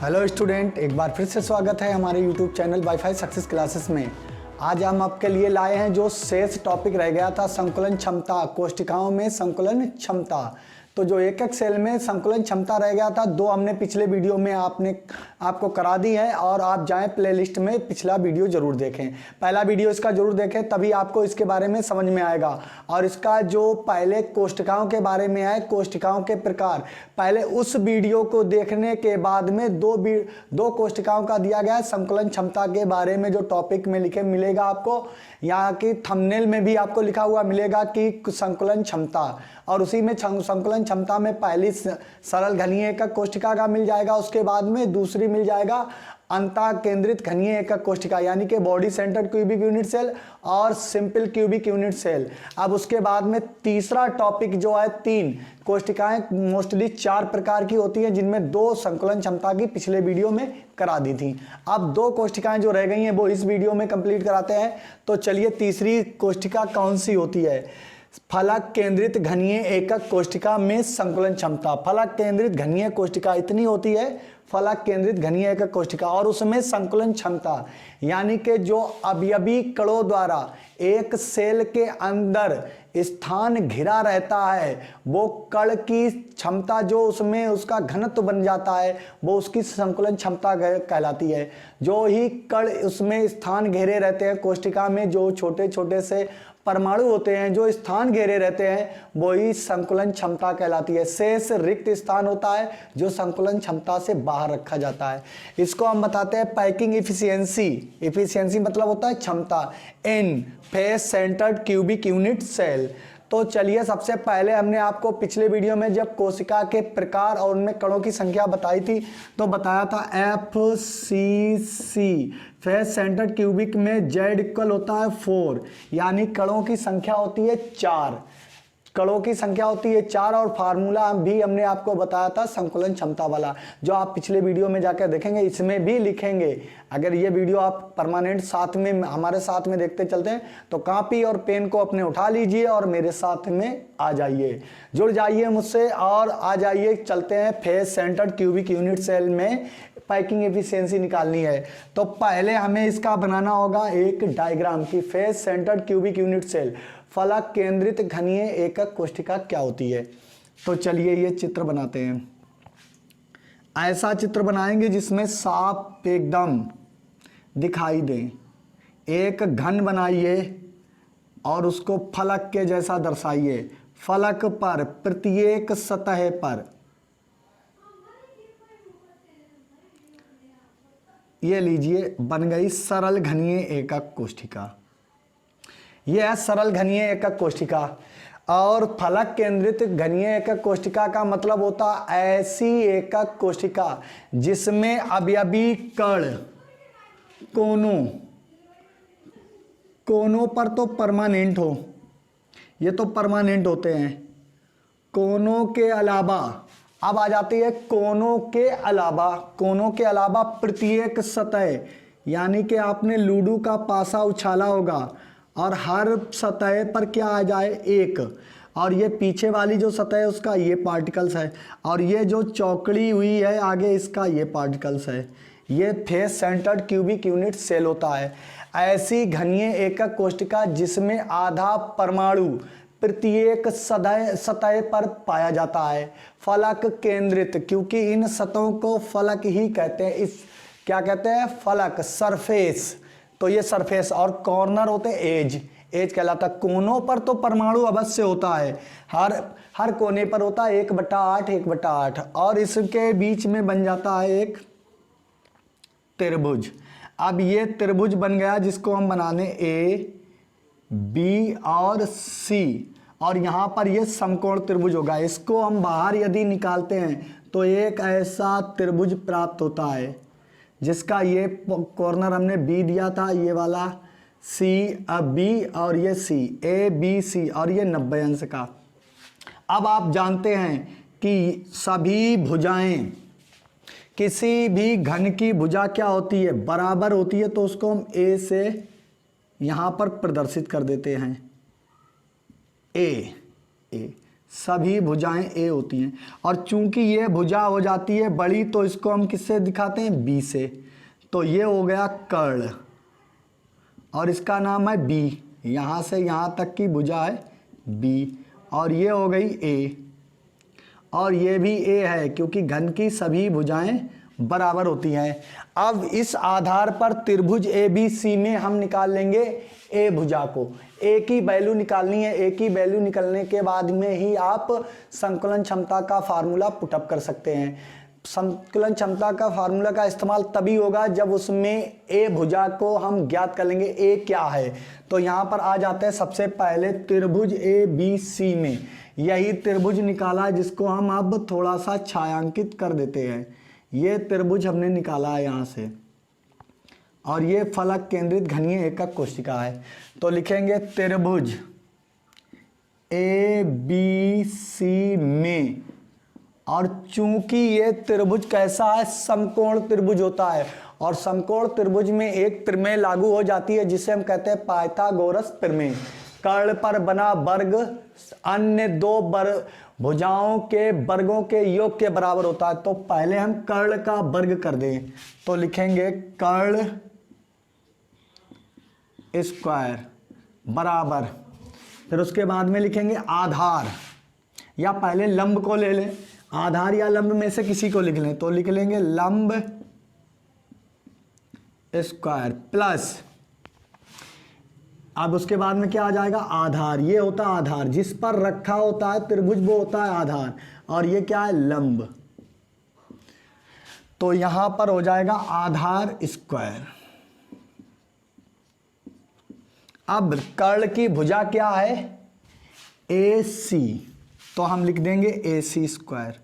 Hello student, एक बार फिर से स्वागत है हमारे YouTube channel wifi success classes में। आज हम आपके लिए लाए हैं जो शेष टॉपिक रह गया था, संकुलन क्षमता, कोष्ठिकाओं में संकुलन क्षमता। तो जो एक एक सेल में संकुलन क्षमता रह गया था, दो हमने पिछले वीडियो में आपको करा दी है और आप जाएं प्लेलिस्ट में पिछला वीडियो जरूर देखें। पहला वीडियो इसका जरूर देखें, तभी आपको इसके बारे में समझ में आएगा। और इसका जो पहले कोष्ठिकाओं के बारे में है, कोष्ठिकाओं के प्रकार, पहले उस वीडियो को देखने के बाद में दो कोष्ठिकाओं का दिया गया है संकुलन क्षमता के बारे में जो टॉपिक में लिखे मिलेगा आपको, यहाँ की थंबनेल में भी आपको लिखा हुआ मिलेगा कि संकुलन क्षमता, और उसी में संकुलन क्षमता में पहली सरल घनीय एकक कोष्ठिका का मिल जाएगा, उसके बाद में दूसरी मिल जाएगा अंतः केंद्रित घनीय एकक कोष्ठिका यानी कि body centred cubic unit cell और सिंपल क्यूबिक यूनिट सेल। अब उसके बाद में तीसरा टॉपिक जो है, तीन कोष्ठिकाएं मोस्टली चार प्रकार की होती हैं, जिनमें दो संकुलन क्षमता की पिछले वीडियो में करा दी थी। अब दो कोष्ठिकाएं जो रह गई हैं वो इस वीडियो में कंप्लीट कराते हैं। तो चलिए, तीसरी कोष्ठिका कौन सी होती है? फलक केंद्रित घनीय एकक कोष्ठिका में संकुलन क्षमता। फलक केंद्रित घनीय कोष्ठिका इतनी होती है, फलक केंद्रित घनीय एकक कोष्ठिका, और उसमें संकुलन क्षमता यानी कि जो अवयवी कणों द्वारा एक सेल के अंदर स्थान घिरा रहता है, वो कण की क्षमता जो उसमें उसका घनत्व बन जाता है, वो उसकी संकुलन क्षमता कहलाती है। जो ही कण उसमें स्थान घेरे रहते हैं कोष्ठिका में, जो छोटे छोटे से परमाणु होते हैं जो स्थान घेरे रहते हैं, वही संकुलन क्षमता कहलाती है। शेष रिक्त स्थान होता है जो संकुलन क्षमता से बाहर रखा जाता है। इसको हम बताते हैं पैकिंग इफिशियंसी। इफिशियंसी मतलब होता है क्षमता in face centred cubic unit cell. तो चलिए, सबसे पहले हमने आपको पिछले वीडियो में जब कोशिका के प्रकार और उनमें कणों की संख्या बताई थी, तो बताया था FCC फेस सेंटर्ड क्यूबिक में Z इक्वल होता है 4, यानी कणों की संख्या होती है 4। कणों की संख्या होती है 4, और फार्मूला भी हमने आपको बताया था संकुलन क्षमता वाला, जो आप पिछले वीडियो में जाकर देखेंगे, इसमें भी लिखेंगे। अगर ये वीडियो आप परमानेंट साथ में हमारे साथ में देखते चलते हैं तो कॉपी और पेन को अपने उठा लीजिए और मेरे साथ में आ जाइए, जुड़ जाइए मुझसे और आ जाइए। चलते हैं face centred cubic unit cell में पैकिंग एफिशिएंसी निकालनी है। तो पहले हमें इसका बनाना होगा एक डायग्राम की face centred cubic unit cell, फलक केंद्रित घनीय एकक कोष्ठिका क्या होती है। तो चलिए ये चित्र बनाते हैं। ऐसा चित्र बनाएंगे जिसमें साफ एकदम दिखाई दे। एक घन बनाइए और उसको फलक के जैसा दर्शाइए। फलक पर प्रत्येक सतह पर ये लीजिए, बन गई सरल घनीय एकक कोष्ठिका। यह है सरल घनीय एकक कोष्ठिका। और फलक केंद्रित घनीय एकक कोष्ठिका का मतलब होता है ऐसी एकक कोष्ठिका जिसमें अवयवी कण कोनों पर तो परमानेंट हो, ये तो परमानेंट होते हैं। कोनों के अलावा अब आ जाती है कोनों के अलावा प्रत्येक सतह, यानी कि आपने लूडो का पासा उछाला होगा और हर सतह पर क्या आ जाए, एक, और ये पीछे वाली जो सतह है उसका ये पार्टिकल्स है, और ये जो चौकड़ी हुई है आगे इसका ये पार्टिकल्स है। ये face centred cubic unit cell होता है। ऐसी घनीय एकक कोष्ठिका जिसमें आधा परमाणु प्रत्येक सतह पर पाया जाता है। फलक केंद्रित, क्योंकि इन सतहों को फलक ही कहते हैं। इस क्या कहते हैं? फलक, सरफेस। तो ये सरफेस, और कॉर्नर होते हैं एज कहलाता है। कोनों पर तो परमाणु अवश्य होता है, हर कोने पर होता है 1/8 1/8, और इसके बीच में बन जाता है एक त्रिभुज। अब ये त्रिभुज बन गया जिसको हम बनाने A, B और C, और यहाँ पर ये समकोण त्रिभुज होगा। इसको हम बाहर यदि निकालते हैं तो एक ऐसा त्रिभुज प्राप्त होता है जिसका ये कॉर्नर हमने B दिया था, ये वाला C, अब B और ये C, ABC, और ये 90 अंश का। अब आप जानते हैं कि सभी भुजाएं, किसी भी घन की भुजा क्या होती है, बराबर होती है। तो उसको हम A से यहाँ पर प्रदर्शित कर देते हैं, ए सभी भुजाएं ए होती हैं। और चूंकि ये भुजा हो जाती है बड़ी तो इसको हम किससे दिखाते हैं, बी से। तो ये हो गया कर्ण और इसका नाम है बी, यहाँ से यहाँ तक की भुजा है बी। और ये हो गई ए और ये भी ए है क्योंकि घन की सभी भुजाएं बराबर होती हैं। अब इस आधार पर त्रिभुज ए बी सी में हम निकाल लेंगे ए भुजा को। ए की वैल्यू निकालनी है। ए की वैल्यू निकलने के बाद में ही आप संकुलन क्षमता का फार्मूला पुटअप कर सकते हैं। संकुलन क्षमता का फार्मूला का इस्तेमाल तभी होगा जब उसमें ए भुजा को हम ज्ञात कर लेंगे ए क्या है। तो यहाँ पर आ जाते हैं सबसे पहले त्रिभुज ए बी सी में। यही त्रिभुज निकाला है जिसको हम अब थोड़ा सा छायांकित कर देते हैं। ये त्रिभुज हमने निकाला है यहाँ से और ये फलक केंद्रित घनीय एकक कोशिका है। तो लिखेंगे त्रिभुज ए बी सी में, और चूंकि ये त्रिभुज कैसा है, समकोण त्रिभुज होता है और समकोण त्रिभुज में एक प्रमेय लागू हो जाती है जिसे हम कहते हैं पाइथागोरस प्रमेय। कर्ण पर बना वर्ग अन्य दो भुजाओं के वर्गों के योग के बराबर होता है। तो पहले हम कर्ण का वर्ग कर दें तो लिखेंगे कर्ण स्क्वायर बराबर, फिर उसके बाद में लिखेंगे आधार, या पहले लंब को ले लें, आधार या लंब में से किसी को लिख लें। तो लिख लेंगे लंब स्क्वायर प्लस, अब उसके बाद में क्या आ जाएगा, आधार। ये होता है आधार, जिस पर रखा होता है त्रिभुज वो होता है आधार, और ये क्या है, लंब। तो यहां पर हो जाएगा आधार स्क्वायर। अब कर्ण की भुजा क्या है, ए सी, तो हम लिख देंगे ए सी स्क्वायर।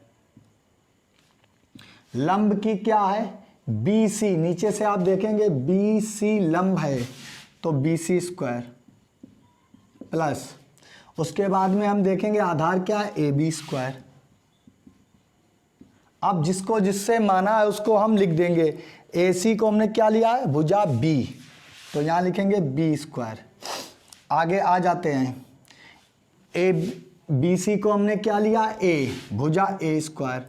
लंब की क्या है, बी सी, नीचे से आप देखेंगे बी सी लंब है तो बी सी स्क्वायर प्लस, उसके बाद में हम देखेंगे आधार क्या है, ए बी स्क्वायर। अब जिसको जिससे माना है उसको हम लिख देंगे। ए सी को हमने क्या लिया है, भुजा बी, तो यहां लिखेंगे बी स्क्वायर। आगे आ जाते हैं, ए बी सी को हमने क्या लिया, ए, भुजा ए स्क्वायर,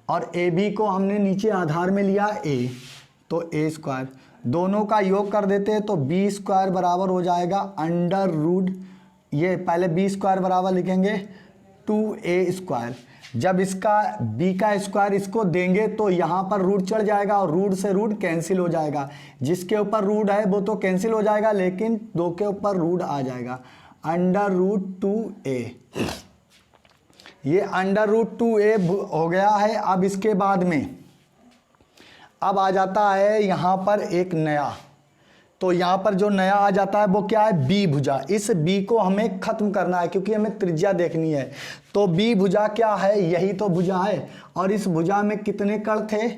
और ए बी को हमने नीचे आधार में लिया ए, तो ए स्क्वायर। दोनों का योग कर देते हैं तो बी स्क्वायर बराबर हो जाएगा अंडर रूट, ये पहले बी स्क्वायर बराबर लिखेंगे 2a स्क्वायर। जब इसका b का स्क्वायर इसको देंगे तो यहाँ पर रूट चढ़ जाएगा और रूट से रूट कैंसिल हो जाएगा। जिसके ऊपर रूट है वो तो कैंसिल हो जाएगा, लेकिन 2 के ऊपर रूट आ जाएगा, अंडर रूट 2a। ये अंडर रूट 2a हो गया है। अब इसके बाद में अब आ जाता है यहाँ पर एक नया, तो यहाँ पर जो नया आ जाता है वो क्या है, बी भुजा। इस बी को हमें खत्म करना है क्योंकि हमें त्रिज्या देखनी है। तो बी भुजा क्या है, यही तो भुजा है, और इस भुजा में कितने कण थे,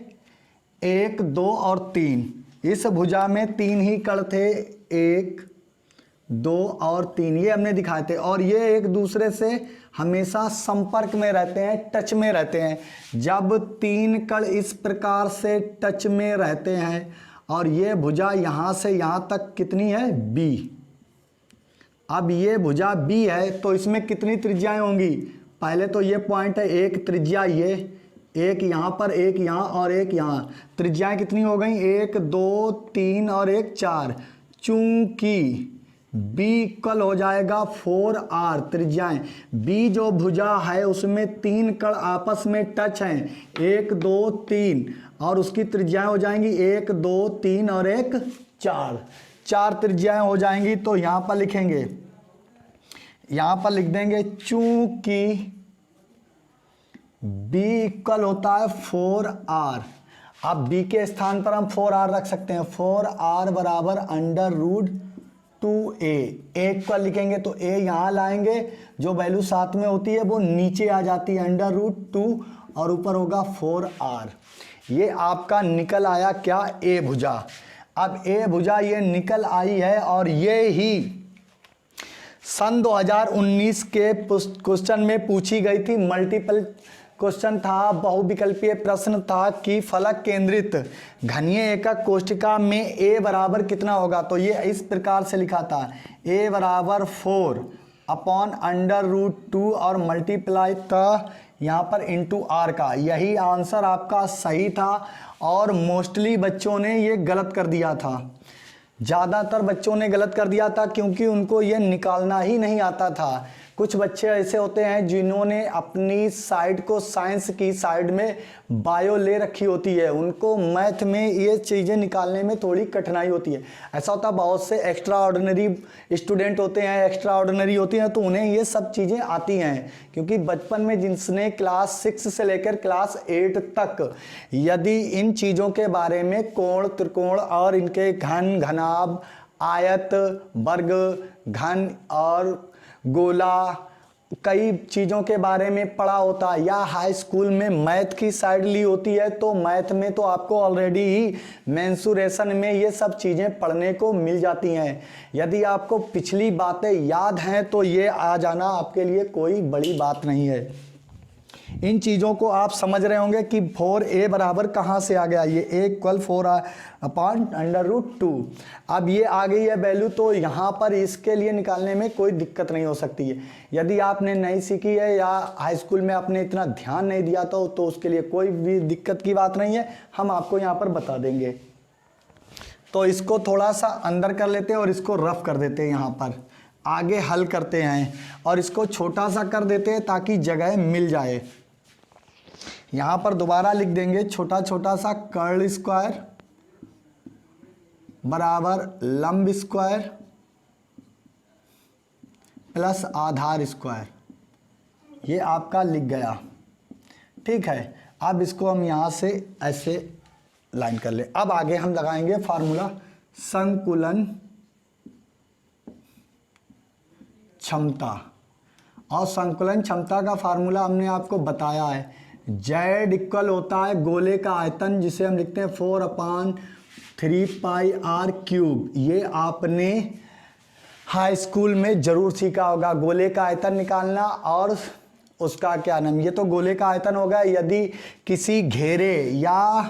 1 2 और 3। इस भुजा में 3 ही कण थे, 1 2 और 3, ये हमने दिखाए थे। और ये एक दूसरे से हमेशा संपर्क में रहते हैं, टच में रहते हैं। जब 3 कण इस प्रकार से टच में रहते हैं और ये भुजा यहाँ से यहाँ तक कितनी है, बी। अब ये भुजा बी है तो इसमें कितनी त्रिज्याएं होंगी, पहले तो ये पॉइंट है, एक त्रिज्या ये, एक यहाँ पर, एक यहाँ और एक यहाँ। त्रिज्याएं कितनी हो गई, 1 2 3 और 1 4। चूंकि B इक्वल हो जाएगा 4R त्रिज्याएं, B जो भुजा है उसमें 3 कण आपस में टच हैं, 1 2 3, और उसकी त्रिज्याएं हो जाएंगी 1 2 3 और 1 4। 4 त्रिज्याएं हो जाएंगी। तो यहाँ पर लिखेंगे, यहाँ पर लिख देंगे चूंकि B इक्वल होता है 4R। अब B के स्थान पर हम 4R रख सकते हैं, 4R बराबर अंडर रूट 2a। एक पर लिखेंगे तो a यहाँ लाएंगे, जो वैल्यू साथ में होती है वो नीचे आ जाती है, अंडर रूट 2, और ऊपर होगा 4r। ये आपका निकल आया क्या, a भुजा। अब a भुजा ये निकल आई है, और ये ही सन 2019 के क्वेश्चन में पूछी गई थी। मल्टीपल क्वेश्चन था, बहुविकल्पीय प्रश्न था कि फलक केंद्रित घनीय एकक कोष्टिका में a बराबर कितना होगा। तो ये इस प्रकार से लिखा था, a बराबर 4 अपॉन अंडर रूट 2 और मल्टीप्लाई था यहाँ पर इंटू आर का। यही आंसर आपका सही था और मोस्टली बच्चों ने ये गलत कर दिया था। ज़्यादातर बच्चों ने गलत कर दिया था क्योंकि उनको ये निकालना ही नहीं आता था। कुछ बच्चे ऐसे होते हैं जिन्होंने अपनी साइड को साइंस की साइड में बायो ले रखी होती है, उनको मैथ में ये चीज़ें निकालने में थोड़ी कठिनाई होती है। ऐसा होता है बहुत से एक्स्ट्रा ऑर्डिनरी स्टूडेंट होते हैं, एक्स्ट्रा ऑर्डिनरी होती हैं, तो उन्हें ये सब चीज़ें आती हैं क्योंकि बचपन में जिसने क्लास 6 से लेकर क्लास 8 तक यदि इन चीज़ों के बारे में कोण, त्रिकोण और इनके घन, घनाभ, आयत, वर्ग, घन और गोला कई चीज़ों के बारे में पढ़ा होता है या हाई स्कूल में मैथ की साइड ली होती है, तो मैथ में तो आपको ऑलरेडी ही मेंसुरेशन में ये सब चीज़ें पढ़ने को मिल जाती हैं। यदि आपको पिछली बातें याद हैं तो ये आ जाना आपके लिए कोई बड़ी बात नहीं है। इन चीज़ों को आप समझ रहे होंगे कि 4a बराबर कहाँ से आ गया, ये a equal 4 upon under root 2। अब ये आ गई है वैल्यू, तो यहाँ पर इसके लिए निकालने में कोई दिक्कत नहीं हो सकती है। यदि आपने नहीं सीखी है या हाई स्कूल में आपने इतना ध्यान नहीं दिया तो उसके लिए कोई भी दिक्कत की बात नहीं है, हम आपको यहाँ पर बता देंगे। तो इसको थोड़ा सा अंदर कर लेते हैं और इसको रफ कर देते हैं, यहाँ पर आगे हल करते हैं और इसको छोटा सा कर देते हैं ताकि जगह मिल जाए। यहाँ पर दोबारा लिख देंगे छोटा छोटा सा कर्ल स्क्वायर बराबर लंब स्क्वायर प्लस आधार स्क्वायर, ये आपका लिख गया। ठीक है, अब इसको हम यहाँ से ऐसे लाइन कर ले। अब आगे हम लगाएंगे फार्मूला संकुलन क्षमता, और संकुलन क्षमता का फार्मूला हमने आपको बताया है। Z इक्वल होता है गोले का आयतन, जिसे हम लिखते हैं 4/3πr³। ये आपने हाई स्कूल में ज़रूर सीखा होगा, गोले का आयतन निकालना और उसका क्या नाम, ये तो गोले का आयतन होगा। यदि किसी घेरे या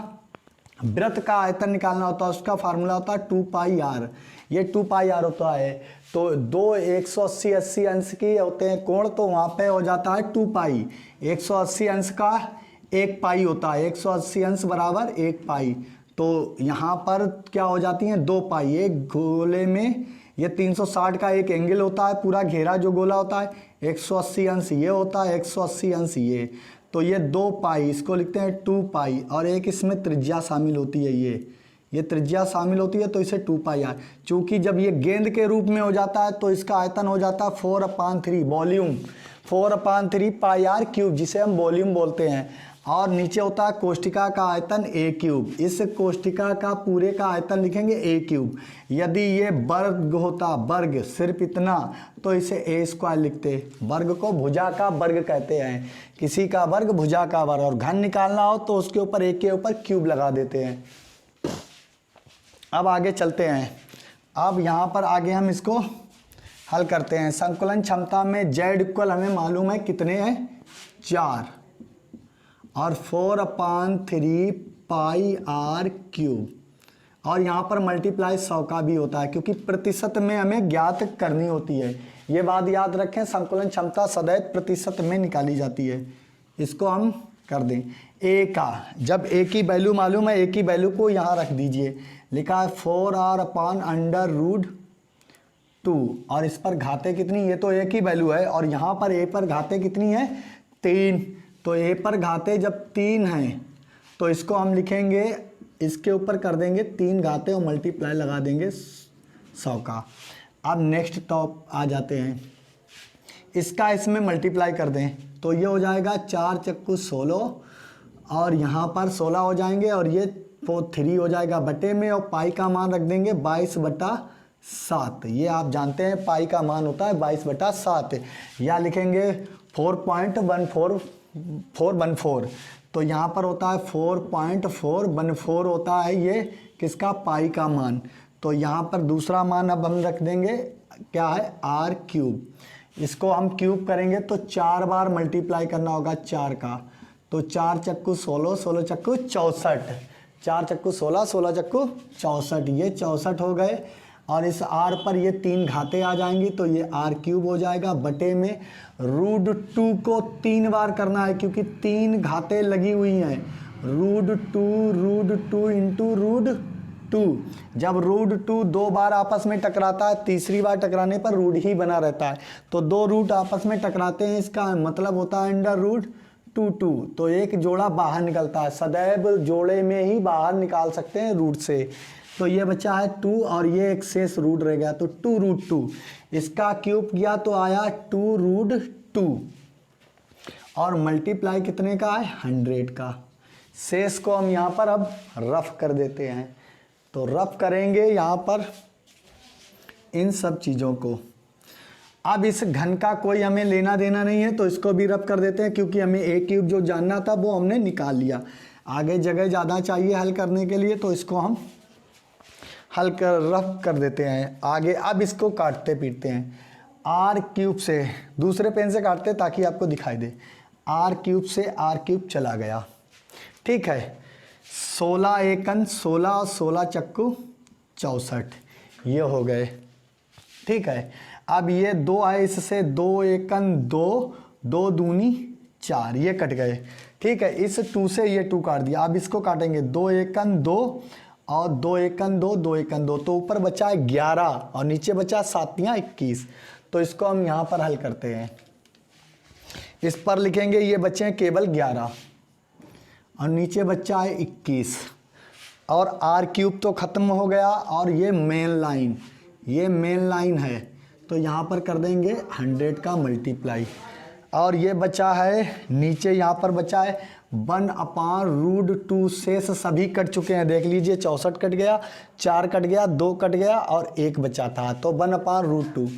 वृत्त का आयतन निकालना होता है उसका फार्मूला होता है 2πr। ये 2πr होता है, तो दो 180 80 अंश के होते हैं कोण, तो वहाँ पे हो जाता है 2π। 180 अंश का 1 पाई होता है, 180 अंश बराबर 1 पाई। तो यहाँ पर क्या हो जाती हैं 2 पाई। एक गोले में ये 360 का एक एंगल होता है, पूरा घेरा जो गोला होता है, 180 अंश ये होता है, 180 अंश ये, तो ये 2 पाई, इसको लिखते हैं 2 पाई। और एक इसमें त्रिज्या शामिल होती है, ये त्रिज्या शामिल होती है, तो इसे 2πr। चूँकि जब ये गेंद के रूप में हो जाता है तो इसका आयतन हो जाता है 4/3 वॉल्यूम, 4/3πr³, जिसे हम वॉल्यूम बोलते हैं। और नीचे होता है कोष्ठिका का आयतन a³। इस कोष्ठिका का पूरे का आयतन लिखेंगे a³। यदि ये वर्ग होता, वर्ग सिर्फ इतना, तो इसे a² लिखते। वर्ग को भुजा का वर्ग कहते हैं, किसी का वर्ग भुजा का वर्ग। और घन निकालना हो तो उसके ऊपर a के ऊपर क्यूब लगा देते हैं। अब आगे चलते हैं। अब यहाँ पर आगे हम इसको हल करते हैं। संकुलन क्षमता में Z इक्वल हमें मालूम है कितने हैं, 4 और 4/3πr³। और यहाँ पर मल्टीप्लाई 100 का भी होता है, क्योंकि प्रतिशत में हमें ज्ञात करनी होती है। ये बात याद रखें, संकुलन क्षमता सदैव प्रतिशत में निकाली जाती है। इसको हम कर दें a का, जब a की वैल्यू मालूम है, a की वैल्यू को यहाँ रख दीजिए। लिखा है 4r/√2, और इस पर घाते कितनी, ये तो a की वैल्यू है, और यहाँ पर a पर घाते कितनी है, 3। तो a पर घाते जब 3 हैं तो इसको हम लिखेंगे, इसके ऊपर कर देंगे 3 घाते और मल्टीप्लाई लगा देंगे 100 का। अब नेक्स्ट टॉप आ जाते हैं, इसका इसमें मल्टीप्लाई कर दें तो ये हो जाएगा 4 चक्कू 16, और यहाँ पर 16 हो जाएंगे, और ये 3 हो जाएगा बटे में, और पाई का मान रख देंगे 22/7। ये आप जानते हैं पाई का मान होता है 22/7, या लिखेंगे 4.1414। तो यहाँ पर होता है 4.414 होता है ये किसका, पाई का मान। तो यहाँ पर दूसरा मान अब हम रख देंगे क्या है, r³। इसको हम क्यूब करेंगे तो 4 बार मल्टीप्लाई करना होगा 4 का। तो 4 चक्कू 16, 16 चक्कू 64, 4 चक्कू 16, 16 चक्कू 64, ये 64 हो गए। और इस r पर ये 3 घातें आ जाएंगी तो ये r³ हो जाएगा, बटे में √2 को 3 बार करना है क्योंकि 3 घातें लगी हुई हैं। √2 इंटू √2। जब √2 2 बार आपस में टकराता है, तीसरी बार टकराने पर रूट ही बना रहता है, तो 2 रूट आपस में टकराते हैं, इसका मतलब होता है √2, तो एक जोड़ा बाहर निकलता है। सदैव जोड़े में ही बाहर निकाल सकते हैं रूट से। तो ये बचा है 2 और ये एक शेष रूट रह गया, तो 2√2। इसका क्यूब किया तो आया 2√2 और मल्टीप्लाई कितने का है, 100 का। शेष को हम यहाँ पर अब रफ कर देते हैं, तो रफ करेंगे यहाँ पर इन सब चीज़ों को। अब इस घन का कोई हमें लेना देना नहीं है तो इसको भी रफ कर देते हैं, क्योंकि हमें a³ जो जानना था वो हमने निकाल लिया। आगे जगह ज़्यादा चाहिए हल करने के लिए, तो इसको हम रफ कर देते हैं आगे। अब इसको काटते पीटते हैं, r³ से दूसरे पेन से काटते हैं ताकि आपको दिखाई दे। r³ से r³ चला गया, ठीक है। 16 एकन 16 और 16 चक्कू 64, ये हो गए, ठीक है। अब ये 2 आए, इससे 2 एकन 2, 2 दूनी 4, ये कट गए, ठीक है। इस 2 से ये 2 काट दिया। अब इसको काटेंगे 2 एकन 2 और 2 एकन 2, 2 एकन 2, तो ऊपर बचा है 11 और नीचे बचा 7 या 21। तो इसको हम यहाँ पर हल करते हैं। इस पर लिखेंगे ये बचे हैं केवल 11 और नीचे बच्चा है 21 और r³ तो ख़त्म हो गया और ये मेन लाइन है, तो यहाँ पर कर देंगे 100 का मल्टीप्लाई। और ये बचा है नीचे, यहाँ पर बचा है 1/√2। शेष सभी कट चुके हैं, देख लीजिए 64 कट गया, 4 कट गया, 2 कट गया और 1 बचा था, तो 1/√2।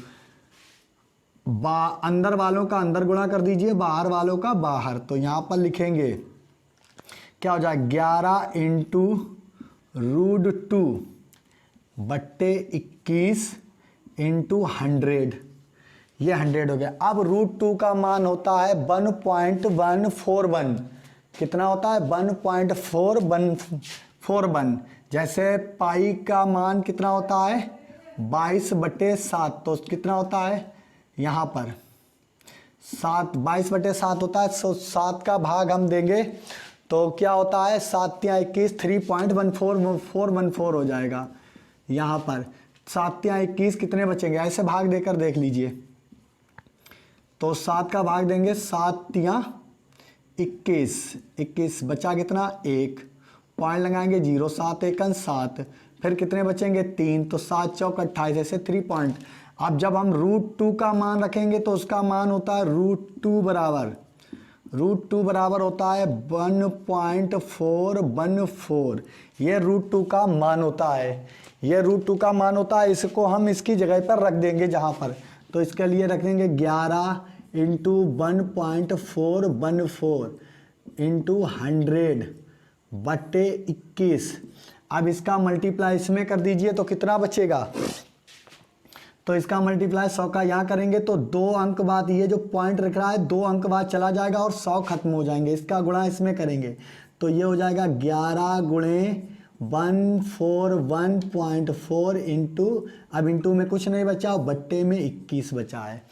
अंदर वालों का अंदर गुणा कर दीजिए, बाहर वालों का बाहर। तो यहाँ पर लिखेंगे क्या हो जाए, 11 इंटू √2 बट्टे 21 इंटू 100, ये 100 हो गया। अब √2 का मान होता है 1.141। कितना होता है, 1.441। जैसे पाई का मान कितना होता है, 22/7, तो कितना होता है यहाँ पर 7, 22/7 होता है। तो 7 का भाग हम देंगे तो क्या होता है, 7 या 21, 3.14414 हो जाएगा। यहाँ पर 7 या 21 कितने बचेंगे, ऐसे भाग देकर देख लीजिए। तो 7 का भाग देंगे, 7 या 21 बचा कितना, 1 पॉइंट लगाएंगे 0, 7 एकन 7, फिर कितने बचेंगे 3, तो 7 चौक 28, ऐसे 3 पॉइंट। अब जब हम √2 का मान रखेंगे तो उसका मान होता है √2 बराबर होता है 1.414। ये √2 का मान होता है, ये √2 का मान होता है। इसको हम इसकी जगह पर रख देंगे जहाँ पर, तो इसके लिए रख देंगे 11 इंटू 1.414 इंटू 100 बटे 21। अब इसका मल्टीप्लाई इसमें कर दीजिए तो कितना बचेगा, तो इसका मल्टीप्लाई 100 का यहाँ करेंगे तो 2 अंक बाद ये जो पॉइंट रख रहा है 2 अंक बाद चला जाएगा और 100 खत्म हो जाएंगे। इसका गुणा इसमें करेंगे तो ये हो जाएगा 11 गुणे 141.4 इंटू, अब इंटू में कुछ नहीं बचा, बट्टे में 21 बचा है।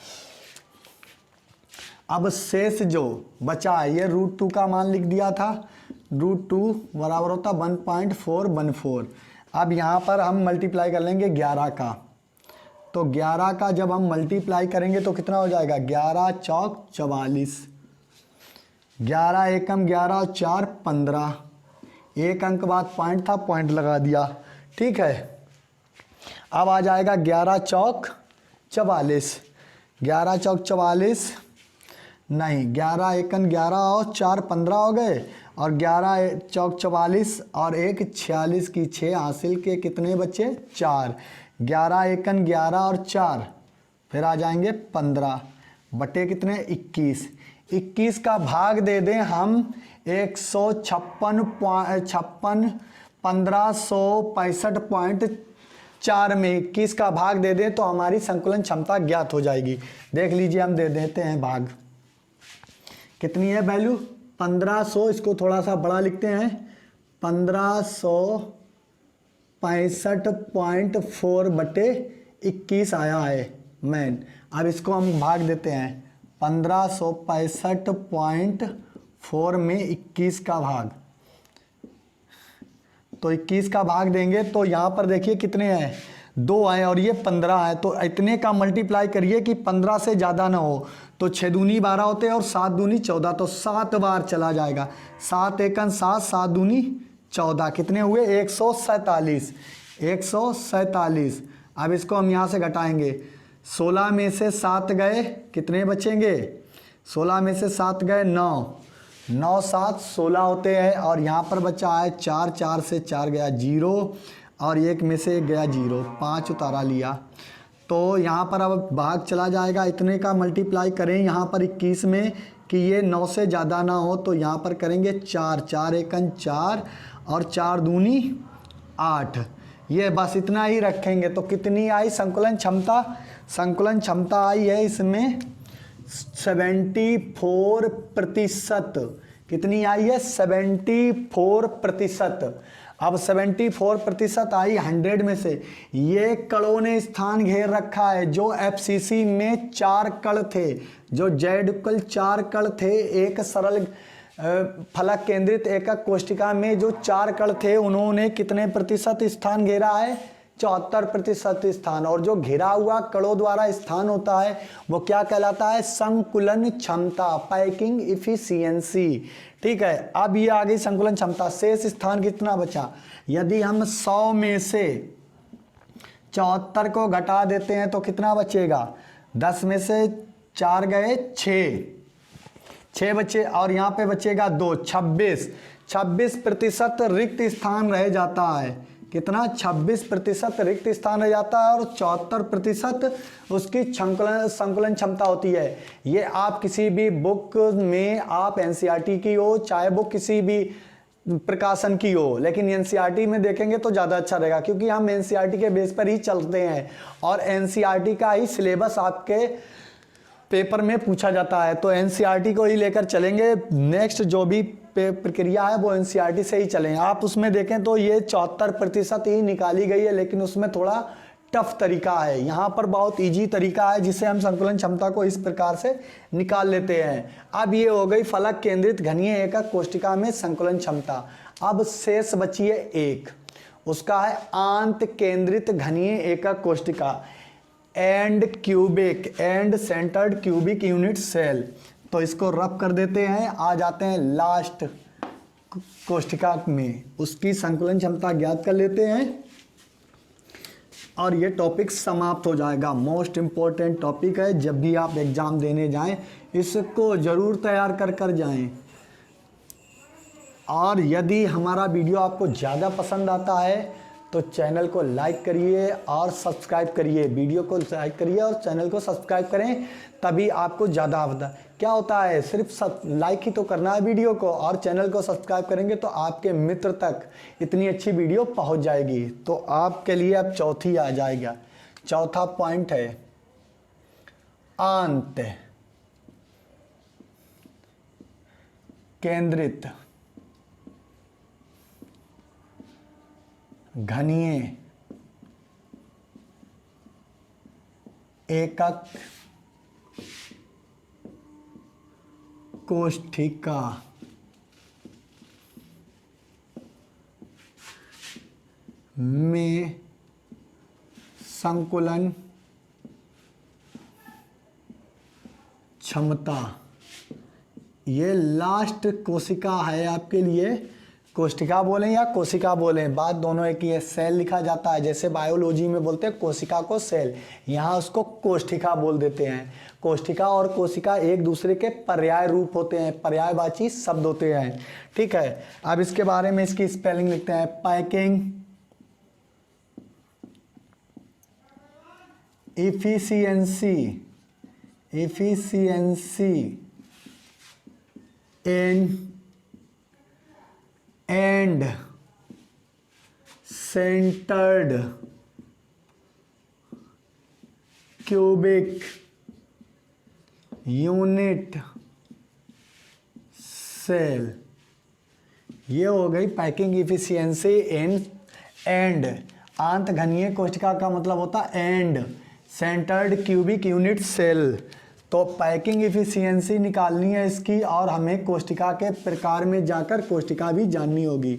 अब शेष जो बचा है, ये √2 का मान लिख दिया था, √2 बराबर होता 1.414। अब यहाँ पर हम मल्टीप्लाई कर लेंगे 11 का, तो 11 का जब हम मल्टीप्लाई करेंगे तो कितना हो जाएगा, 11 चौक 44, 11 एकम 11 और 4 15, एक अंक बाद पॉइंट था, पॉइंट लगा दिया, ठीक है। अब आ जाएगा 11 चौक 44, 11 चौक 44 नहीं, 11 एकन 11 और 4 15 हो गए, और 11 चौक 44 और 1 46 की 6 हासिल के कितने बचे, 4, 11 एकन 11 और 4, फिर आ जाएंगे 15 बटे कितने 21। 21 का भाग दे दें हम 1565.4 में 21 का भाग दे दें तो हमारी संकुलन क्षमता ज्ञात हो जाएगी। देख लीजिए, हम दे देते हैं भाग, कितनी है वैल्यू 1500, इसको थोड़ा सा बड़ा लिखते हैं, 1500 65.4/21 आया है मैन। अब इसको हम भाग देते हैं 1565.4 में 21 का भाग, तो 21 का भाग देंगे तो यहाँ पर देखिए कितने हैं, 2 आए और ये 15 है, तो इतने का मल्टीप्लाई करिए कि 15 से ज़्यादा ना हो। तो 6 दूनी 12 होते हैं और 7 दूनी 14, तो 7 बार चला जाएगा। 7 एकन 7, 7 दूनी 14, कितने हुए 147, 147। अब इसको हम यहाँ से घटाएंगे, 16 में से 7 गए, कितने बचेंगे, 16 में से 7 गए 9, 9 7 16 होते हैं, और यहाँ पर बचा है 4, 4 से 4 गया 0, और 1 में से 1 गया 0, 5 उतारा लिया। तो यहाँ पर अब भाग चला जाएगा, इतने का मल्टीप्लाई करें यहाँ पर 21 में कि ये 9 से ज़्यादा ना हो, तो यहाँ पर करेंगे 4, 4 एकन 4 और 4 दूनी 8, ये बस इतना ही रखेंगे। तो कितनी आई संकुलन क्षमता, संकुलन क्षमता आई है इसमें 74%। कितनी आई है 74%। अब 74% आई 100 में से। ये कणों ने स्थान घेर रखा है जो एफसीसी में 4 कण थे, जो जेड 4 कण थे, एक सरल फलक केंद्रित एकक कोशिका में जो 4 कण थे, उन्होंने कितने प्रतिशत स्थान घेरा है, 74% स्थान। और जो घिरा हुआ कणों द्वारा स्थान होता है वो क्या कहलाता है, संकुलन क्षमता, पैकिंग इफिशियंसी। ठीक है, अब ये आ गई संकुलन क्षमता। शेष स्थान कितना बचा, यदि हम 100 में से 74 को घटा देते हैं तो कितना बचेगा, 10 में से 4 गए 6 बचे, और यहाँ पे बचेगा 2, 26% रिक्त स्थान रह जाता है। कितना, 26% रिक्त स्थान रह जाता है, और 74% उसकी संकुलन क्षमता होती है। ये आप किसी भी बुक में, आप एनसीईआरटी की हो चाहे बुक किसी भी प्रकाशन की हो, लेकिन एनसीईआरटी में देखेंगे तो ज़्यादा अच्छा रहेगा, क्योंकि हम एनसीईआरटी के बेस पर ही चलते हैं और एनसीईआरटी का ही सिलेबस आपके पेपर में पूछा जाता है, तो एनसीईआरटी को ही लेकर चलेंगे। नेक्स्ट जो भी प्रक्रिया है वो एनसीईआरटी से ही चलें। आप उसमें देखें तो ये 74% ही निकाली गई है, लेकिन उसमें थोड़ा टफ तरीका है। यहाँ पर बहुत इजी तरीका है जिससे हम संकुलन क्षमता को इस प्रकार से निकाल लेते हैं। अब ये हो गई फलक केंद्रित घनीय एकक कोशिका में संकुलन क्षमता। अब शेष बची है एक, उसका है आंत केंद्रित घनीय एकक कोशिका, end cubic end centred cubic unit cell. तो इसको रब कर देते हैं, आ जाते हैं लास्ट कोशिका में, उसकी संकुलन क्षमता ज्ञात कर लेते हैं और ये टॉपिक समाप्त हो जाएगा। मोस्ट इम्पोर्टेंट टॉपिक है, जब भी आप एग्जाम देने जाएं इसको ज़रूर तैयार कर जाएं। और यदि हमारा वीडियो आपको ज़्यादा पसंद आता है तो चैनल को लाइक करिए और सब्सक्राइब करिए, वीडियो को लाइक करिए और चैनल को सब्सक्राइब करें, तभी आपको ज़्यादा क्या होता है, सिर्फ लाइक ही तो करना है वीडियो को, और चैनल को सब्सक्राइब करेंगे तो आपके मित्र तक इतनी अच्छी वीडियो पहुंच जाएगी। तो आपके लिए अब चौथी आ जाएगा, चौथा पॉइंट है आंत केंद्रित घनीय एकक कोशिका में संकुलन क्षमता। ये लास्ट कोशिका है आपके लिए, कोशिका बोलें या कोशिका बोलें, बात दोनों एक ही है। सेल लिखा जाता है, जैसे बायोलॉजी में बोलते हैं कोशिका को सेल, यहाँ उसको कोशिका बोल देते हैं। कोशिका और कोशिका एक दूसरे के पर्याय रूप होते हैं, पर्यायवाची शब्द होते हैं। ठीक है, अब इसके बारे में इसकी स्पेलिंग लिखते हैं, packing efficiency in end centred cubic unit cell. ये हो गई पैकिंग इफिशियंसी इन एंड, आंत घनीय कोशिका का मतलब होता है end, centred cubic unit cell. तो पैकिंग इफिशियंसी निकालनी है इसकी, और हमें कोशिका के प्रकार में जाकर कोशिका भी जाननी होगी।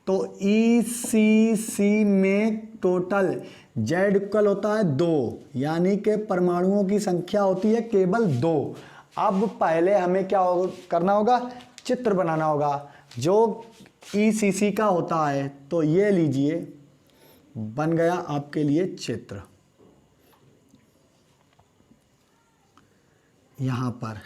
तो ECC में टोटल Z इक्वल होता है 2, यानी कि परमाणुओं की संख्या होती है केवल 2। अब पहले हमें क्या करना होगा, चित्र बनाना होगा जो ECC का होता है। तो ये लीजिए, बन गया आपके लिए चित्र। यहाँ पर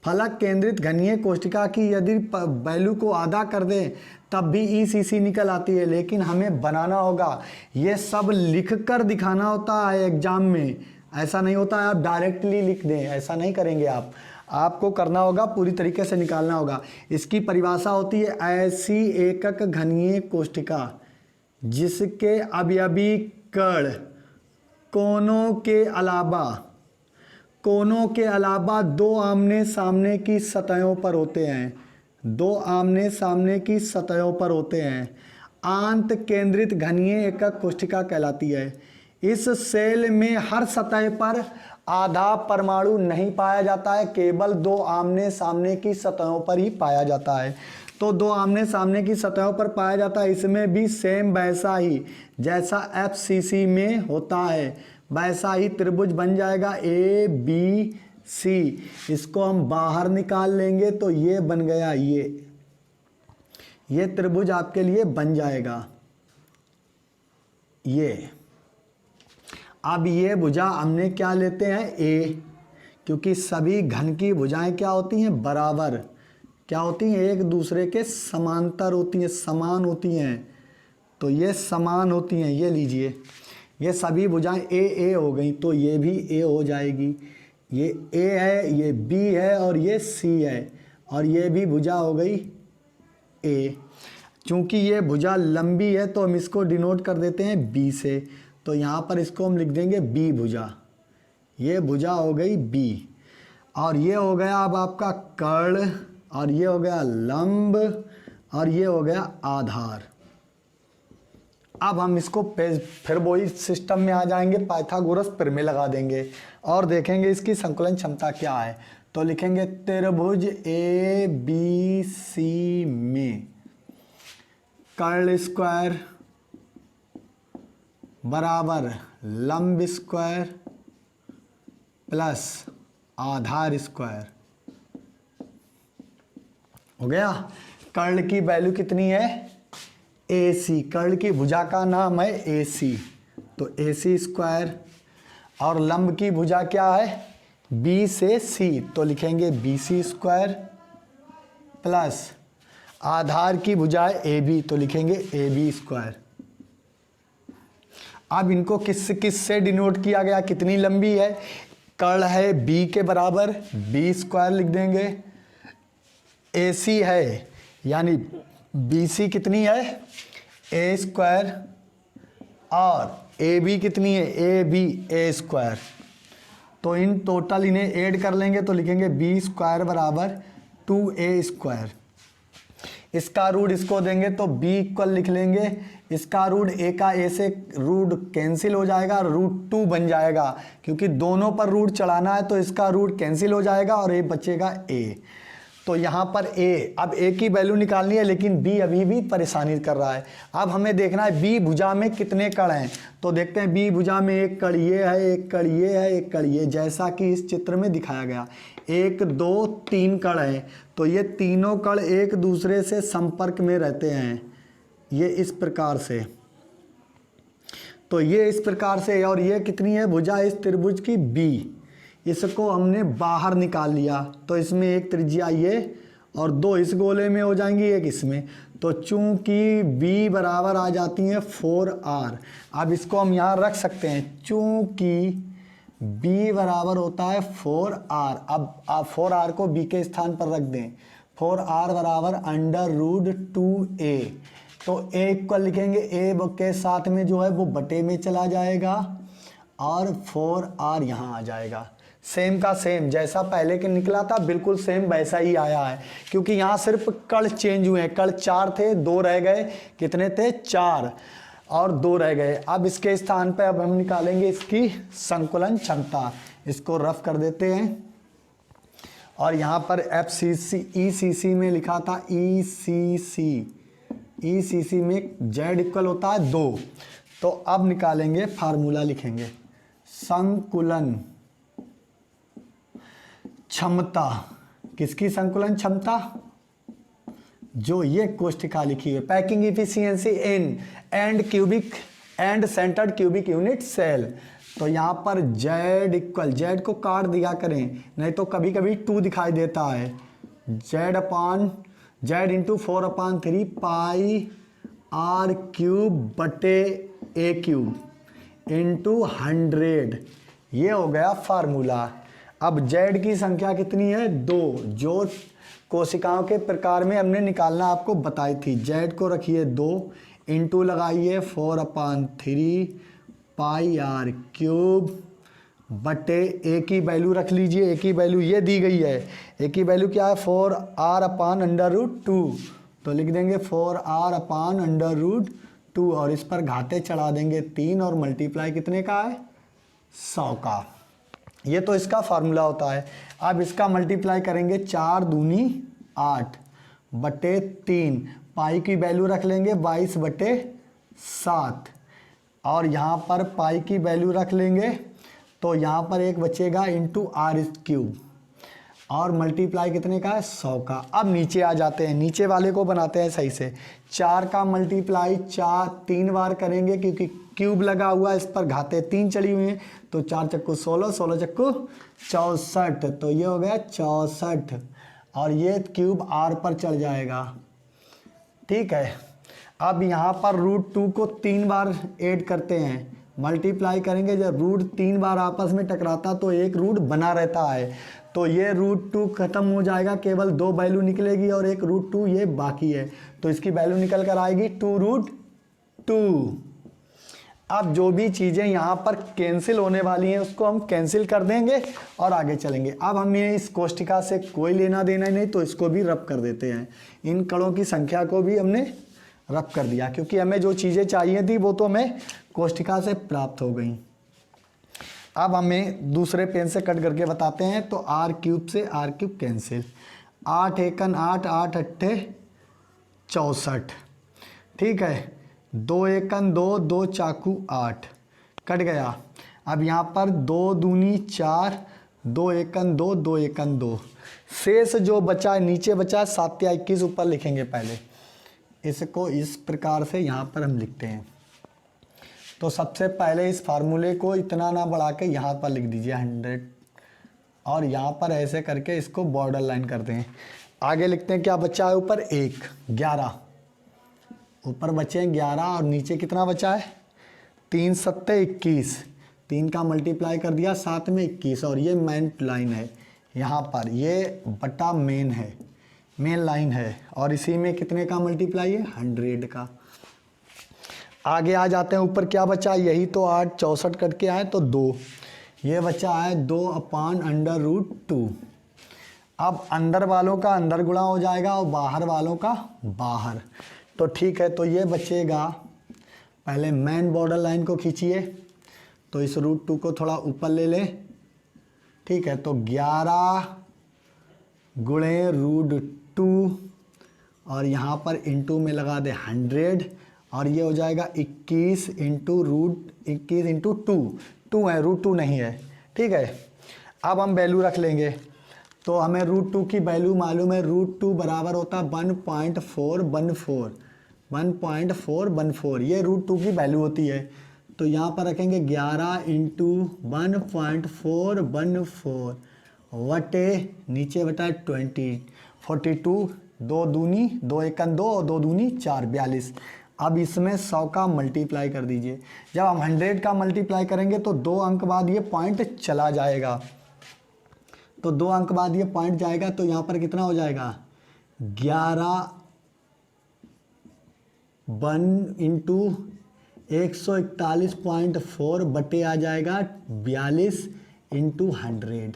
फलक केंद्रित घनीय कोशिका की यदि वैल्यू को आधा कर दें तब भी ECC निकल आती है, लेकिन हमें बनाना होगा। ये सब लिख कर दिखाना होता है एग्जाम में, ऐसा नहीं होता है आप डायरेक्टली लिख दें, ऐसा नहीं करेंगे आप। आपको करना होगा, पूरी तरीके से निकालना होगा। इसकी परिभाषा होती है ऐसी एकक घनीय कोशिका जिसके अवयवी कण कोनों के अलावा दो आमने सामने की सतहों पर होते हैं, दो आमने सामने की सतहों पर होते हैं। आंत केंद्रित घनीय एकक कोशिका कहलाती है। इस सेल में हर सतह पर आधा परमाणु नहीं पाया जाता है, केवल दो आमने सामने की सतहों पर ही पाया जाता है। तो दो आमने सामने की सतहों पर पाया जाता है। इसमें भी सेम वैसा ही जैसा FCC में होता है, वैसा ही त्रिभुज बन जाएगा ABC। इसको हम बाहर निकाल लेंगे तो ये बन गया, ये त्रिभुज आपके लिए बन जाएगा। ये अब ये भुजा हमने क्या लेते हैं A, क्योंकि सभी घन की भुजाएं क्या होती हैं, बराबर क्या होती हैं, एक दूसरे के समांतर होती हैं, समान होती हैं। तो ये समान होती हैं। ये लीजिए, ये सभी भुजाएं A हो गई, तो ये भी A हो जाएगी। ये A है, ये B है और ये C है, और ये भी भुजा हो गई A। चूंकि ये भुजा लंबी है तो हम इसको डिनोट कर देते हैं B से। तो यहाँ पर इसको हम लिख देंगे B भुजा। ये भुजा हो गई B, और ये हो गया अब आपका कर्ण, और ये हो गया लंब, और ये हो गया आधार। अब हम इसको फिर वही सिस्टम में आ जाएंगे, पाइथागोरस प्रमेय लगा देंगे और देखेंगे इसकी संकुलन क्षमता क्या है। तो लिखेंगे त्रिभुज ABC में कर्ण स्क्वायर बराबर लंब स्क्वायर प्लस आधार स्क्वायर। हो गया। कर्ण की वैल्यू कितनी है, AC। कर्ण की भुजा का नाम है AC, तो AC स्क्वायर। और लंब की भुजा क्या है, B से C, तो लिखेंगे BC स्क्वायर प्लस आधार की भुजा है AB, तो लिखेंगे AB स्क्वायर। अब इनको किस से डिनोट किया गया, कितनी लंबी है, कर्ण है B के बराबर, B स्क्वायर लिख देंगे। AC है यानी BC कितनी है, A स्क्वायर, और AB कितनी है, AB A स्क्वायर। तो इन टोटल इन्हें ऐड कर लेंगे तो लिखेंगे B स्क्वायर बराबर 2A स्क्वायर। इसका रूट इसको देंगे तो B इक्वल लिख लेंगे, इसका रूट A का A से रूट कैंसिल हो जाएगा, रूट 2 बन जाएगा, क्योंकि दोनों पर रूट चढ़ाना है तो इसका रूट कैंसिल हो जाएगा और A बचेगा A। तो यहाँ पर अब A की वैल्यू निकालनी है, लेकिन B अभी भी परेशानी कर रहा है। अब हमें देखना है B भुजा में कितने कण हैं। तो देखते हैं B भुजा में एक कण ये है, एक कण ये है, एक कण ये, जैसा कि इस चित्र में दिखाया गया। 1 2 3 कण हैं, तो ये तीनों कण एक दूसरे से संपर्क में रहते हैं, ये इस प्रकार से। तो ये इस प्रकार से, और ये कितनी है भुजा इस त्रिभुज की B। इसको हमने बाहर निकाल लिया, तो इसमें एक त्रिज्या ये और 2 इस गोले में हो जाएंगी, एक इसमें। तो चूंकि B बराबर आ जाती है 4R। अब इसको हम यहाँ रख सकते हैं, चूंकि B बराबर होता है 4R। अब आप 4R को B के स्थान पर रख दें, 4R बराबर √2A। तो A इक्वल लिखेंगे, A के साथ में जो है वो बटे में चला जाएगा, और 4R यहाँ आ जाएगा। सेम का सेम, जैसा पहले के निकला था बिल्कुल सेम वैसा ही आया है, क्योंकि यहाँ सिर्फ कण चेंज हुए हैं। कण 4 थे, 2 रह गए, कितने थे 4। और 2 रह गए। अब इसके स्थान पे अब हम निकालेंगे इसकी संकुलन क्षमता। इसको रफ कर देते हैं और यहाँ पर FCC ECC में लिखा था ECC में Z इक्वल होता है 2। तो अब निकालेंगे, फार्मूला लिखेंगे संकुलन क्षमता। किसकी संकुलन क्षमता? जो ये कोष्ठिका लिखी है, packing efficiency in end centred cubic unit cell. तो यहाँ पर Z इक्वल, Z को काट दिया करें, नहीं तो कभी कभी 2 दिखाई देता है। Z इंटू 4/3 पाई R क्यूब बटे A क्यूब इंटू 100। ये हो गया फार्मूला। अब Z की संख्या कितनी है? 2, जो कोशिकाओं के प्रकार में हमने निकालना आपको बताई थी। Z को रखिए 2, इंटू लगाइए 4/3 पाई R क्यूब बटे A की वैल्यू रख लीजिए। A की वैल्यू ये दी गई है। A की वैल्यू क्या है? 4R/√2। तो लिख देंगे 4R/√2 और इस पर घाते चढ़ा देंगे 3 और मल्टीप्लाई कितने का है? 100 का। ये तो इसका फार्मूला होता है। अब इसका मल्टीप्लाई करेंगे 4 दूनी 8 बटे 3, पाई की वैल्यू रख लेंगे 22/7 और यहाँ पर पाई की वैल्यू रख लेंगे, तो यहाँ पर एक बचेगा इंटू R क्यूब और मल्टीप्लाई कितने का है? 100 का। अब नीचे आ जाते हैं, नीचे वाले को बनाते हैं सही से। 4 का मल्टीप्लाई 3 बार करेंगे क्योंकि क्यूब लगा हुआ है, इस पर घाते 3 चढ़ी हुई हैं। तो 4 चक्कू 16, 16 चक्कू 64। तो ये हो गया 64 और ये क्यूब R पर चढ़ जाएगा। ठीक है। अब यहाँ पर √2 को 3 बार ऐड करते हैं, मल्टीप्लाई करेंगे। जब रूट 3 बार आपस में टकराता तो एक रूट बना रहता है। तो ये √2 खत्म हो जाएगा, केवल 2 वैल्यू निकलेगी और एक √2 ये बाकी है। तो इसकी वैल्यू निकल कर आएगी 2√2। अब जो भी चीज़ें यहाँ पर कैंसिल होने वाली हैं उसको हम कैंसिल कर देंगे और आगे चलेंगे। अब हमें इस कोष्ठिका से कोई लेना देना ही नहीं, तो इसको भी रब कर देते हैं। इन कणों की संख्या को भी हमने रब कर दिया क्योंकि हमें जो चीज़ें चाहिए थी वो तो हमें कोष्ठिका से प्राप्त हो गई। अब हमें दूसरे पेन से कट करके बताते हैं। तो R क्यूब से R क्यूब कैंसिल, 8 एकन 8, 8 अट्ठे 64। ठीक है, 2 एकन 2, 2 चाकू 8, कट गया। अब यहाँ पर 2 दूनी 4, 2 एकन 2, 2 एकन 2। शेष जो बचा है, नीचे बचा 7 या 21 ऊपर लिखेंगे पहले। इसको इस प्रकार से यहाँ पर हम लिखते हैं। तो सबसे पहले इस फार्मूले को इतना ना बढ़ा के यहाँ पर लिख दीजिए 100 और यहाँ पर ऐसे करके इसको बॉर्डर लाइन करते हैं। आगे लिखते हैं क्या बचा है? ऊपर 1, 11, ऊपर बचे हैं 11 और नीचे कितना बचा है? 3 सत्ते 21, 3 का मल्टीप्लाई कर दिया 7 में 21 और ये मेन लाइन है। यहाँ पर ये बटा मेन है, मेन लाइन है और इसी में कितने का मल्टीप्लाई है? 100 का। आगे आ जाते हैं, ऊपर क्या बचा? यही तो 8, 64 कट के आए तो 2, ये बचा है 2/√2। अब अंदर वालों का अंदर गुणा हो जाएगा और बाहर वालों का बाहर। तो ठीक है, तो ये बचेगा। पहले मेन बॉर्डर लाइन को खींचिए, तो इस √2 को थोड़ा ऊपर ले लें। ठीक है, तो 11 गुणे √2 और यहाँ पर इंटू में लगा दे 100 और ये हो जाएगा 21 इंटू 2 है, √2 नहीं है। ठीक है, अब हम वैल्यू रख लेंगे। तो हमें √2 की वैल्यू मालूम है, √2 बराबर होता है 1.414। ये √2 की वैल्यू होती है। तो यहाँ पर रखेंगे 11 इंटू 1.414 वटे नीचे बटा 42, 2 दूनी 2 एकन 2 और 2 दूनी 4, 42। अब इसमें 100 का मल्टीप्लाई कर दीजिए। जब हम 100 का मल्टीप्लाई करेंगे तो 2 अंक बाद ये पॉइंट चला जाएगा। तो 2 अंक बाद ये पॉइंट जाएगा तो यहाँ पर कितना हो जाएगा? 11 1 इंटू 141.4 बटे आ जाएगा 42 इंटू 100।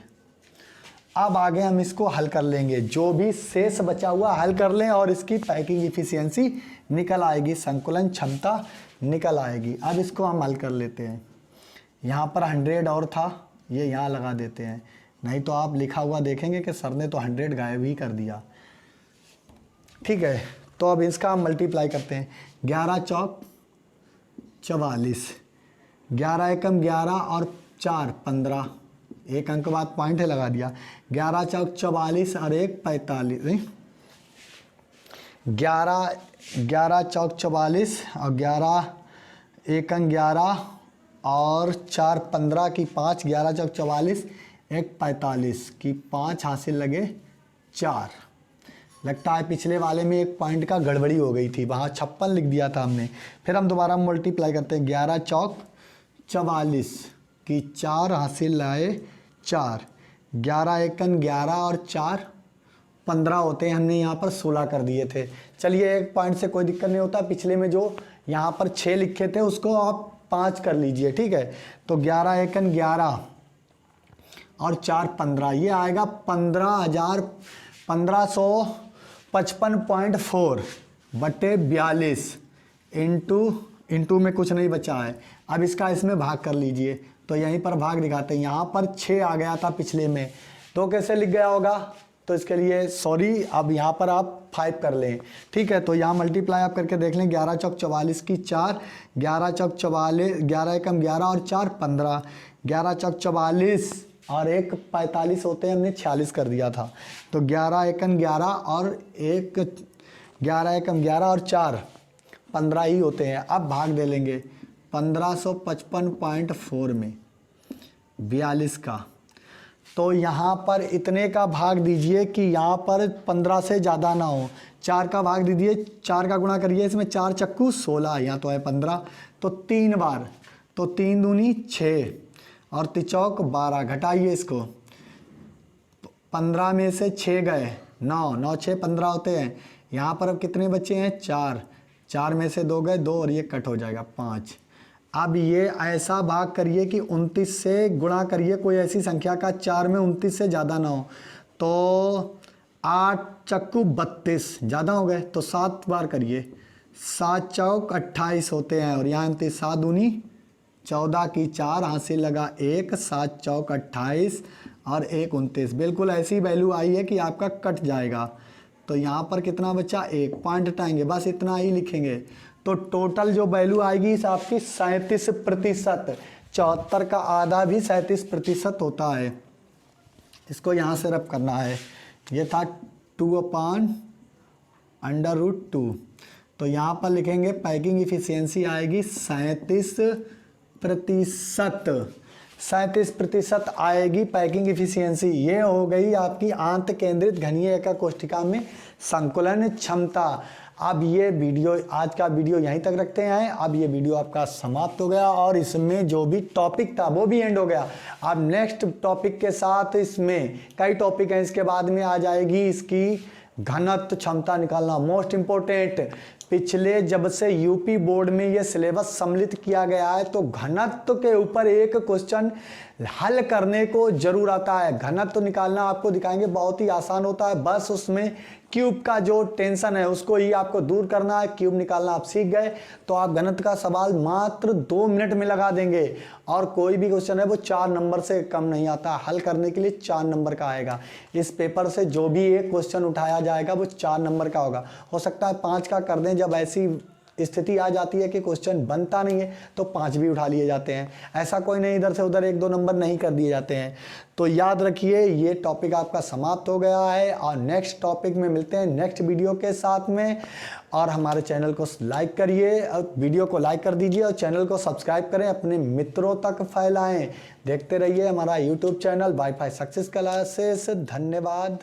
अब आगे हम इसको हल कर लेंगे, जो भी शेष बचा हुआ हल कर लें और इसकी पैकिंग इफिशियंसी निकल आएगी। संकुलन क्षमता निकल आएगी। अब इसको हम हल कर लेते हैं। यहाँ पर 100 और था, ये यहाँ लगा देते हैं, नहीं तो आप लिखा हुआ देखेंगे कि सर ने तो 100 गायब ही कर दिया। ठीक है, तो अब इसका हम मल्टीप्लाई करते हैं। 11 चौक 44, 11 एकम 11 और 4 15, एक अंक बाद पॉइंट है लगा दिया। 11 चौक 44 और 1 45, 11 चौक 44 और 11 एक अंक 11 और 4 15 की 5, 11 चौक 44 1 45 की 5 हासिल लगे 4। लगता है पिछले वाले में एक पॉइंट का गड़बड़ी हो गई थी, वहाँ 56 लिख दिया था हमने। फिर हम दोबारा मल्टीप्लाई करते हैं। 11 चौक 44 की 4 हासिल लाए 4, 11 एकन 11 और 4 15 होते हैं, हमने यहाँ पर 16 कर दिए थे। चलिए एक पॉइंट से कोई दिक्कत नहीं होता, पिछले में जो यहाँ पर 6 लिखे थे उसको आप 5 कर लीजिए। ठीक है, तो 11 एकन 11 और 4 15, ये आएगा 1555.4 बटे 42 इंटू में कुछ नहीं बचा है। अब इसका इसमें भाग कर लीजिए, तो यहीं पर भाग दिखाते हैं। यहाँ पर 6 आ गया था पिछले में, तो कैसे लिख गया होगा, तो इसके लिए सॉरी, अब यहाँ पर आप 5 कर लें। ठीक है, तो यहाँ मल्टीप्लाई आप करके देख लें। 11 चौक 44 की 4, 11 चौक 44, 11 एकम 11 और 4 15, 11 चौक 44 और 1 45 होते हैं, हमने 46 कर दिया था। तो 11 एकम 11 और 1 11 एकम 11 और 4 15 ही होते हैं। अब भाग दे लेंगे 1555.4 में 42 का, तो यहाँ पर इतने का भाग दीजिए कि यहाँ पर 15 से ज़्यादा ना हो। 4 का भाग दीजिए, 4 का गुणा करिए, इसमें 4 चक्कू 16, यहाँ तो है 15, तो 3 बार, तो 3 दूनी 6 और तिचौक 12, घटाइए इसको। 15 में से 6 गए 9, 9 6 15 होते हैं। यहाँ पर अब कितने बचे हैं 4, 4 में से 2 गए 2 और ये कट हो जाएगा 5। अब ये ऐसा भाग करिए कि 29 से गुणा करिए कोई ऐसी संख्या का 4 में 29 से ज़्यादा ना हो। तो 8 चक्कू 32 ज़्यादा हो गए, तो 7 बार करिए, 7 चौक 28 होते हैं और यहाँ 29, 7 दूनी 14 की 4 हासिल लगा 1, 7 चौक 28 और 1 29। बिल्कुल ऐसी वैल्यू आई है कि आपका कट जाएगा। तो यहाँ पर कितना बचा, 1 पॉइंट हटाएंगे, बस इतना ही लिखेंगे। तो टोटल जो वैल्यू आएगी इस आपकी 37%। 74 का आधा भी 37% होता है। इसको यहाँ से रब करना है, ये था 2/√2। तो यहाँ पर लिखेंगे पैकिंग इफिशियंसी आएगी 37%। 37% आएगी पैकिंग इफिशियंसी। ये हो गई आपकी आंत केंद्रित घनीय एका कोशिका में संकुलन क्षमता। अब ये वीडियो, आज का वीडियो यहीं तक रखते हैं। अब ये वीडियो आपका समाप्त हो गया और इसमें जो भी टॉपिक था वो भी एंड हो गया। अब नेक्स्ट टॉपिक के साथ, इसमें कई टॉपिक हैं, इसके बाद में आ जाएगी इसकी घनत्व क्षमता निकालना, मोस्ट इम्पोर्टेंट। पिछले जब से यूपी बोर्ड में ये सिलेबस सम्मिलित किया गया है तो घनत्व के ऊपर एक क्वेश्चन हल करने को जरूर आता है। घनत्व निकालना आपको दिखाएंगे, बहुत ही आसान होता है। बस उसमें क्यूब का जो टेंशन है उसको ही आपको दूर करना है। क्यूब निकालना आप सीख गए तो आप घनत्व का सवाल मात्र 2 मिनट में लगा देंगे। और कोई भी क्वेश्चन है वो 4 नंबर से कम नहीं आता, हल करने के लिए 4 नंबर का आएगा। इस पेपर से जो भी एक क्वेश्चन उठाया जाएगा वो 4 नंबर का होगा। हो सकता है 5 का कर दें, जब ऐसी स्थिति आ जाती है कि क्वेश्चन बनता नहीं है तो 5 भी उठा लिए जाते हैं। ऐसा कोई नहीं, इधर से उधर 1-2 नंबर नहीं कर दिए जाते हैं। तो याद रखिए ये टॉपिक आपका समाप्त हो गया है और नेक्स्ट टॉपिक में मिलते हैं नेक्स्ट वीडियो के साथ में। और हमारे चैनल को लाइक करिए, और वीडियो को लाइक कर दीजिए और चैनल को सब्सक्राइब करें, अपने मित्रों तक फैलाएं। देखते रहिए हमारा YouTube channel wifi success classes. धन्यवाद।